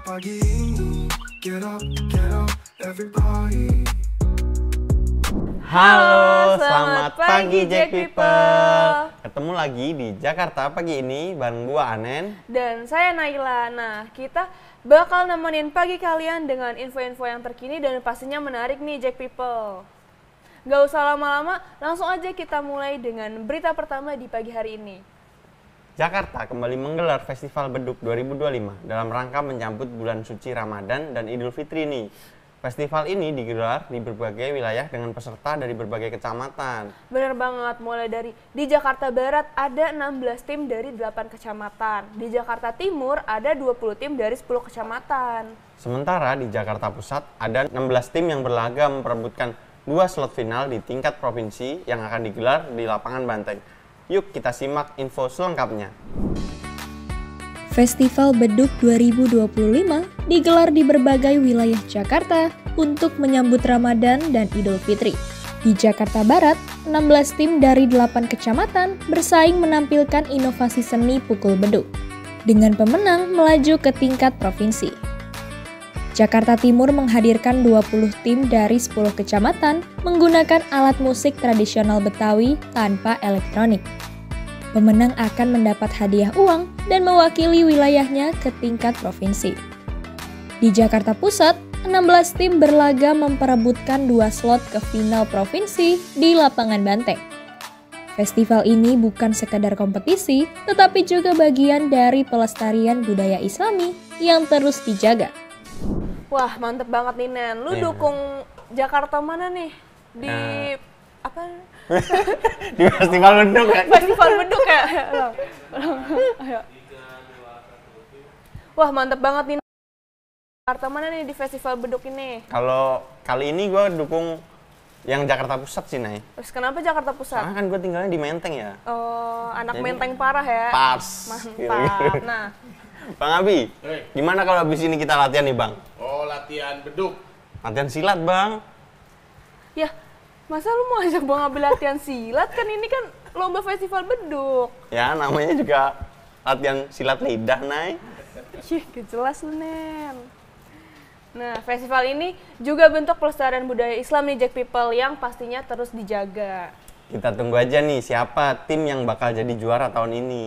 pagi ini. Get up, everybody. Halo, selamat pagi Jack People. Ketemu lagi di Jakarta pagi ini bareng gua Anen dan saya Naila. Nah, kita bakal nemenin pagi kalian dengan info-info yang terkini dan pastinya menarik nih Jack People. Gak usah lama-lama, langsung aja kita mulai dengan berita pertama di pagi hari ini. Jakarta kembali menggelar Festival Beduk 2025 dalam rangka menyambut bulan suci Ramadan dan Idul Fitri nih. Festival ini digelar di berbagai wilayah dengan peserta dari berbagai kecamatan. Bener banget, mulai dari di Jakarta Barat ada 16 tim dari 8 kecamatan. Di Jakarta Timur ada 20 tim dari 10 kecamatan. Sementara di Jakarta Pusat ada 16 tim yang berlaga memperebutkan 2 slot final di tingkat provinsi yang akan digelar di lapangan Banteng. Yuk kita simak info selengkapnya. Festival Beduk 2025 digelar di berbagai wilayah Jakarta untuk menyambut Ramadan dan Idul Fitri. Di Jakarta Barat, 16 tim dari 8 kecamatan bersaing menampilkan inovasi seni pukul beduk, dengan pemenang melaju ke tingkat provinsi. Jakarta Timur menghadirkan 20 tim dari 10 kecamatan menggunakan alat musik tradisional Betawi tanpa elektronik. Pemenang akan mendapat hadiah uang dan mewakili wilayahnya ke tingkat provinsi. Di Jakarta Pusat, 16 tim berlaga memperebutkan 2 slot ke final provinsi di lapangan Banteng. Festival ini bukan sekadar kompetisi, tetapi juga bagian dari pelestarian budaya Islami yang terus dijaga. Wah, mantep banget nih Nen. Lu dukung Jakarta mana nih? Di apa? Di Festival Beduk ya? Festival Beduk ya? Wah, mantep banget nih. Jakarta mana nih di Festival Beduk ini? Kalau kali ini gue dukung yang Jakarta Pusat sih, Nay. Terus kenapa Jakarta Pusat? Karena kan gue tinggalnya di Menteng ya. Oh, anak Jadi, Menteng parah ya? Pas. Mantap. Nah, Bang Abi, gimana kalau habis ini kita latihan nih, Bang? Oh, latihan beduk. Latihan silat, Bang. ya masa lu mau ajak Bang Abi latihan silat? Kan ini kan lomba Festival Beduk. Ya, namanya juga latihan silat lidah, Nay. Ih, gak jelas lu, Nen. Nah, festival ini juga bentuk pelestarian budaya Islam nih Jack People yang pastinya terus dijaga. Kita tunggu aja nih siapa tim yang bakal jadi juara tahun ini.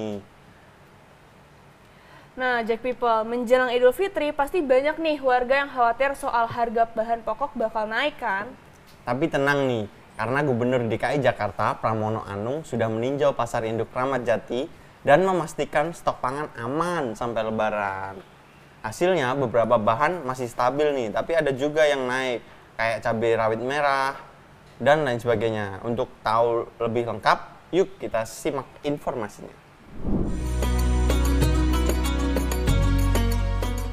Nah, Jack People, menjelang Idul Fitri pasti banyak nih warga yang khawatir soal harga bahan pokok bakal naik kan? Tapi tenang nih, karena Gubernur DKI Jakarta Pramono Anung sudah meninjau pasar induk Kramat Jati dan memastikan stok pangan aman sampai Lebaran. Hasilnya beberapa bahan masih stabil nih, tapi ada juga yang naik, kayak cabai rawit merah dan lain sebagainya. Untuk tahu lebih lengkap, yuk kita simak informasinya.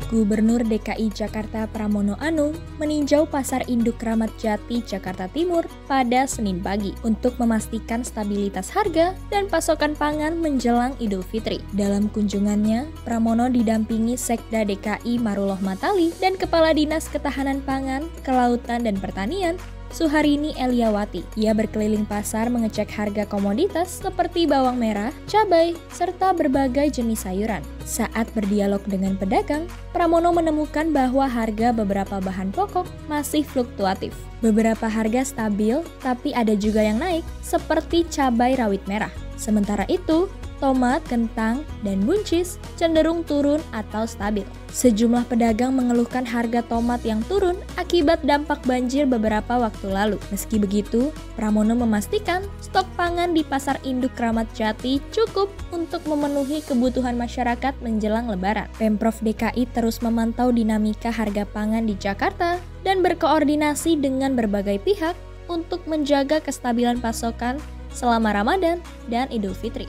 Gubernur DKI Jakarta Pramono Anung meninjau pasar induk Kramat Jati, Jakarta Timur pada Senin pagi untuk memastikan stabilitas harga dan pasokan pangan menjelang Idul Fitri. Dalam kunjungannya, Pramono didampingi Sekda DKI Marullah Matali dan Kepala Dinas Ketahanan Pangan, Kelautan dan Pertanian, Suharini Eliawati. Ia berkeliling pasar mengecek harga komoditas seperti bawang merah, cabai, serta berbagai jenis sayuran. Saat berdialog dengan pedagang, Pramono menemukan bahwa harga beberapa bahan pokok masih fluktuatif. Beberapa harga stabil, tapi ada juga yang naik, seperti cabai rawit merah. Sementara itu, tomat, kentang, dan buncis cenderung turun atau stabil. Sejumlah pedagang mengeluhkan harga tomat yang turun akibat dampak banjir beberapa waktu lalu. Meski begitu, Pramono memastikan stok pangan di pasar induk Kramat Jati cukup untuk memenuhi kebutuhan masyarakat menjelang Lebaran. Pemprov DKI terus memantau dinamika harga pangan di Jakarta dan berkoordinasi dengan berbagai pihak untuk menjaga kestabilan pasokan selama Ramadan dan Idul Fitri.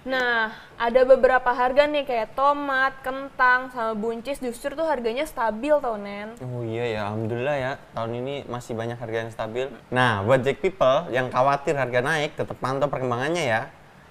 Nah, ada beberapa harga nih kayak tomat, kentang, sama buncis justru tuh harganya stabil tau Nen. Oh iya ya, alhamdulillah ya, tahun ini masih banyak harga yang stabil. Nah, buat Jack People yang khawatir harga naik, tetap pantau perkembangannya ya.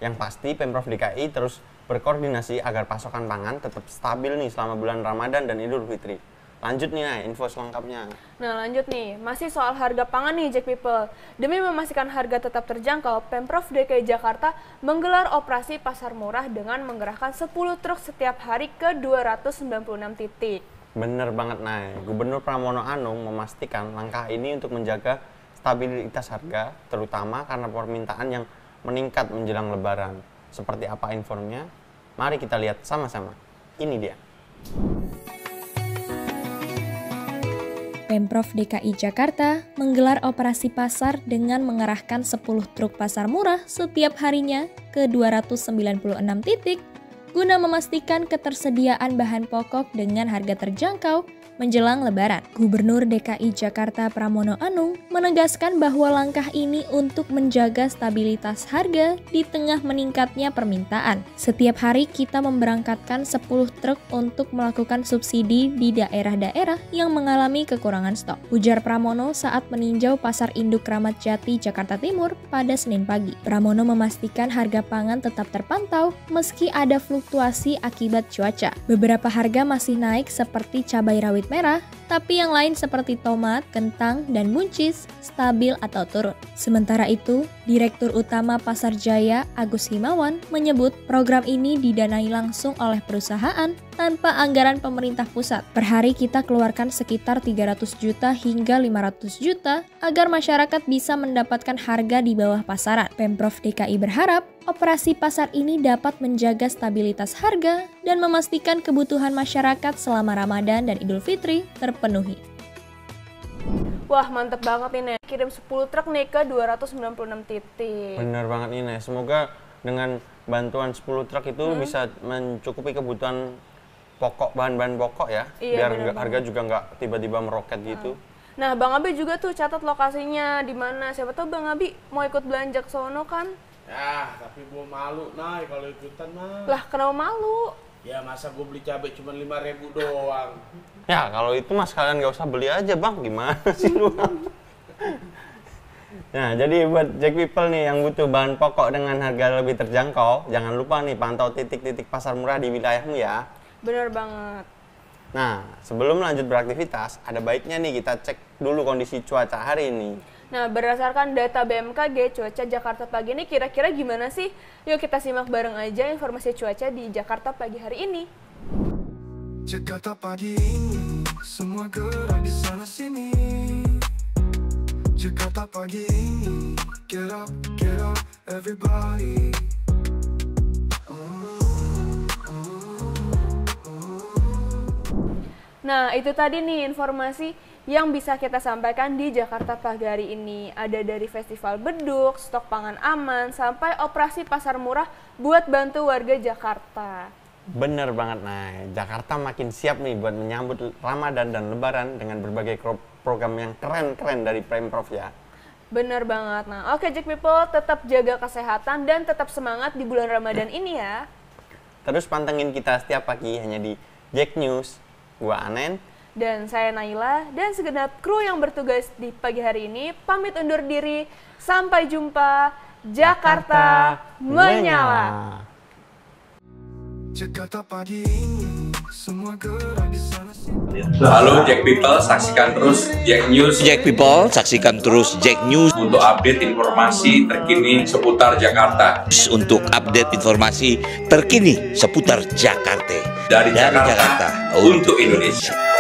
Yang pasti Pemprov DKI terus berkoordinasi agar pasokan pangan tetap stabil nih selama bulan Ramadan dan Idul Fitri. Lanjut nih, Nay, info selengkapnya. Nah lanjut nih, masih soal harga pangan nih Jack People. Demi memastikan harga tetap terjangkau, Pemprov DKI Jakarta menggelar operasi pasar murah dengan menggerakkan 10 truk setiap hari ke 296 titik. Bener banget, Nay. Gubernur Pramono Anung memastikan langkah ini untuk menjaga stabilitas harga, terutama karena permintaan yang meningkat menjelang Lebaran. Seperti apa informnya? Mari kita lihat sama-sama. Ini dia. Pemprov DKI Jakarta menggelar operasi pasar dengan mengerahkan 10 truk pasar murah setiap harinya ke 296 titik guna memastikan ketersediaan bahan pokok dengan harga terjangkau menjelang Lebaran. Gubernur DKI Jakarta Pramono Anung menegaskan bahwa langkah ini untuk menjaga stabilitas harga di tengah meningkatnya permintaan. Setiap hari kita memberangkatkan 10 truk untuk melakukan subsidi di daerah-daerah yang mengalami kekurangan stok, ujar Pramono saat meninjau Pasar Induk Kramat Jati, Jakarta Timur pada Senin pagi. Pramono memastikan harga pangan tetap terpantau meski ada fluktuasi akibat cuaca. Beberapa harga masih naik seperti cabai rawit merah, tapi yang lain seperti tomat, kentang, dan buncis stabil atau turun. Sementara itu, Direktur Utama Pasar Jaya Agus Himawan menyebut program ini didanai langsung oleh perusahaan tanpa anggaran pemerintah pusat. Per hari kita keluarkan sekitar 300 juta hingga 500 juta agar masyarakat bisa mendapatkan harga di bawah pasaran. Pemprov DKI berharap operasi pasar ini dapat menjaga stabilitas harga dan memastikan kebutuhan masyarakat selama Ramadan dan Idul Fitri terpenuhi. Wah mantep banget nih Nek, kirim 10 truk nih ke 296 titik. Bener banget nih, Nay. Semoga dengan bantuan 10 truk itu bisa mencukupi kebutuhan pokok, bahan-bahan pokok ya. Iya, Biar harga juga nggak tiba-tiba meroket gitu. Nah Bang Abi juga tuh catat lokasinya di mana. Siapa tahu Bang Abi mau ikut belanja ke sono kan? Ya, tapi gua malu, Nay, kalau ikutan mah. Lah kenapa malu? Ya masa gua beli cabai cuma 5.000 doang. Ya kalau itu mas kalian nggak usah beli aja bang, gimana sih lu? Nah jadi buat Jack People nih yang butuh bahan pokok dengan harga lebih terjangkau, jangan lupa nih pantau titik-titik pasar murah di wilayahmu ya. Bener banget. Nah sebelum lanjut beraktivitas, ada baiknya nih kita cek dulu kondisi cuaca hari ini. Nah, berdasarkan data BMKG, cuaca Jakarta pagi ini kira-kira gimana sih? Yuk kita simak bareng aja informasi cuaca di Jakarta pagi hari ini. Jakarta pagi ini, semua gerak di sana sini. Jakarta pagi ini, get up, everybody. Nah, itu tadi nih informasi yang bisa kita sampaikan di Jakarta pagi hari ini. Ada dari festival beduk, stok pangan aman, sampai operasi pasar murah buat bantu warga Jakarta. Bener banget, Nay. Jakarta makin siap nih buat menyambut Ramadan dan Lebaran dengan berbagai program yang keren-keren dari Pemprov ya. Bener banget. Nah, oke Jack People, tetap jaga kesehatan dan tetap semangat di bulan Ramadan ini ya. Terus pantengin kita setiap pagi hanya di Jack News. Gua Anen. Dan saya Naila dan segenap kru yang bertugas di pagi hari ini pamit undur diri. Sampai jumpa. Jakarta menyala. Jakarta pagi ini, semua gerak di sana sini. Halo Jack People, saksikan terus Jack News. Jack People, saksikan terus Jack News Untuk update informasi terkini seputar Jakarta. untuk update informasi terkini seputar Jakarta. Dari Jakarta untuk Indonesia.